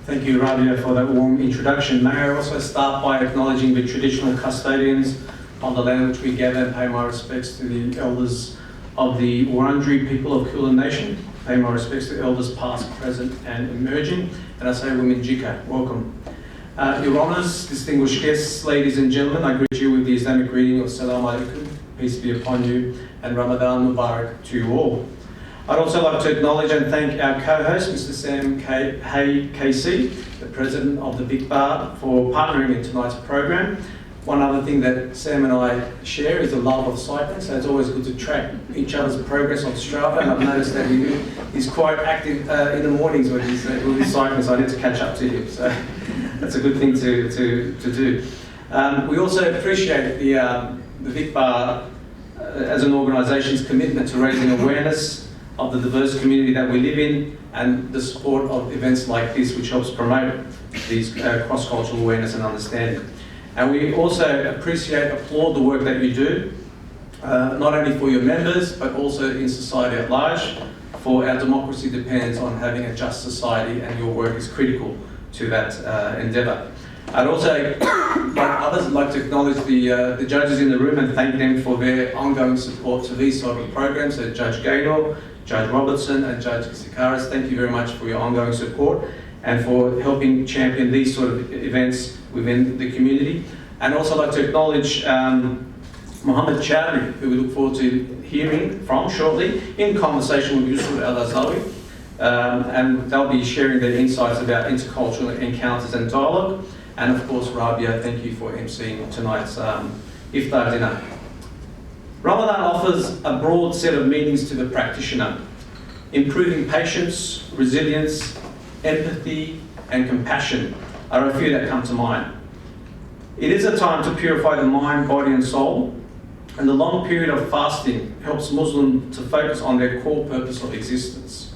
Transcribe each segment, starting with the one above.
Thank you, Rabia, for that warm introduction. May I also start by acknowledging the traditional custodians of the land which we gather and pay my respects to the elders of the Wurundjeri people of Kulin Nation. Pay my respects to elders past, present and emerging. And I say Wominjika, welcome. Your Honours, distinguished guests, ladies and gentlemen, I greet you with the Islamic greeting of Salaam Alaikum, peace be upon you, and Ramadan Mubarak to you all. I'd also like to acknowledge and thank our co-host, Mr. Sam Hay KC, the President of the Victorian, for partnering in tonight's program. One other thing that Sam and I share is a love of cycling, so it's always good to track each other's progress on Strava, and I've noticed that he's quite active in the mornings when he's cycling, so I need to catch up to him. So that's a good thing to do. We also appreciate the Vic Bar as an organisation's commitment to raising awareness of the diverse community that we live in and the support of events like this, which helps promote these cross-cultural awareness and understanding. And we also applaud the work that you do, not only for your members, but also in society at large, for our democracy depends on having a just society, and your work is critical to that endeavour. I'd also, like others, like to acknowledge the judges in the room and thank them for their ongoing support to these sort of programs. So Judge Gaynor, Judge Robertson and Judge Sikaris, thank you very much for your ongoing support and for helping champion these sort of events within the community. And also like to acknowledge Mohammed Chowdhury, who we look forward to hearing from shortly in conversation with Yusuf Al-Azawi. And they'll be sharing their insights about intercultural encounters and dialogue. And of course, Rabia, thank you for emceeing tonight's Iftar dinner. Ramadan offers a broad set of meanings to the practitioner. Improving patience, resilience, empathy, and compassion are a few that come to mind. It is a time to purify the mind, body, and soul, and the long period of fasting helps Muslims to focus on their core purpose of existence,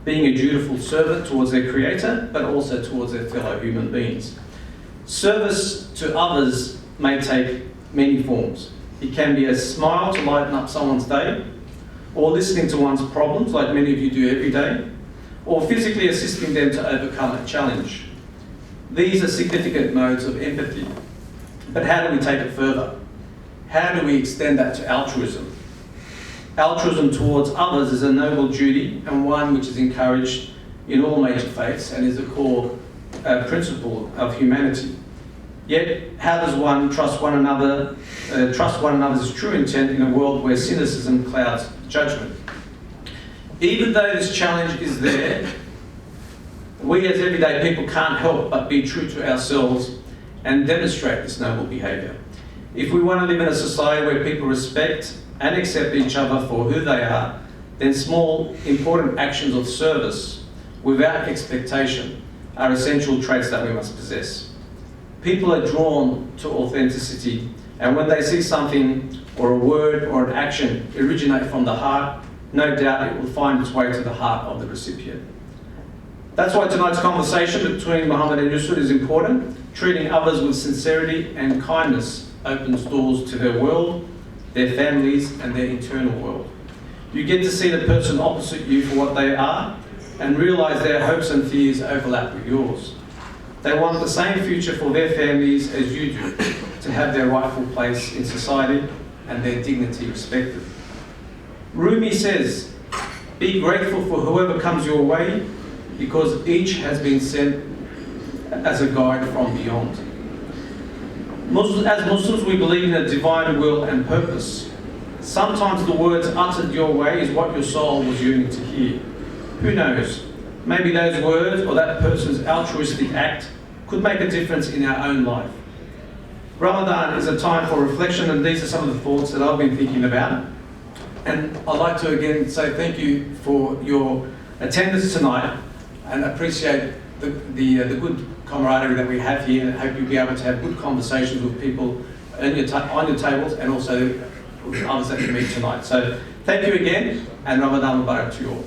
being a dutiful servant towards their Creator, but also towards their fellow human beings. Service to others may take many forms. It can be a smile to lighten up someone's day, or listening to one's problems, like many of you do every day, or physically assisting them to overcome a challenge. These are significant modes of empathy. But how do we take it further? How do we extend that to altruism? Altruism towards others is a noble duty and one which is encouraged in all major faiths and is the core principle of humanity. Yet, how does one trust one another's true intent in a world where cynicism clouds judgment? Even though this challenge is there, we as everyday people can't help but be true to ourselves and demonstrate this noble behaviour. If we want to live in a society where people respect and accept each other for who they are, then small, important actions of service without expectation are essential traits that we must possess. People are drawn to authenticity, and when they see something or a word or an action originate from the heart, no doubt it will find its way to the heart of the recipient. That's why tonight's conversation between Mohammed and Yusuf is important. Treating others with sincerity and kindness opens doors to their world, their families, and their internal world. You get to see the person opposite you for what they are and realise their hopes and fears overlap with yours. They want the same future for their families as you do, to have their rightful place in society and their dignity respected. Rumi says, be grateful for whoever comes your way, because each has been sent as a guide from beyond. As Muslims, we believe in a divine will and purpose. Sometimes the words uttered your way is what your soul was yearning to hear. Who knows? Maybe those words or that person's altruistic act could make a difference in our own life. Ramadan is a time for reflection, and these are some of the thoughts that I've been thinking about. And I'd like to again say thank you for your attendance tonight and appreciate the good camaraderie that we have here, and hope you'll be able to have good conversations with people on your tables and also with others that you meet tonight. So thank you again, and Ramadan Mubarak to you all.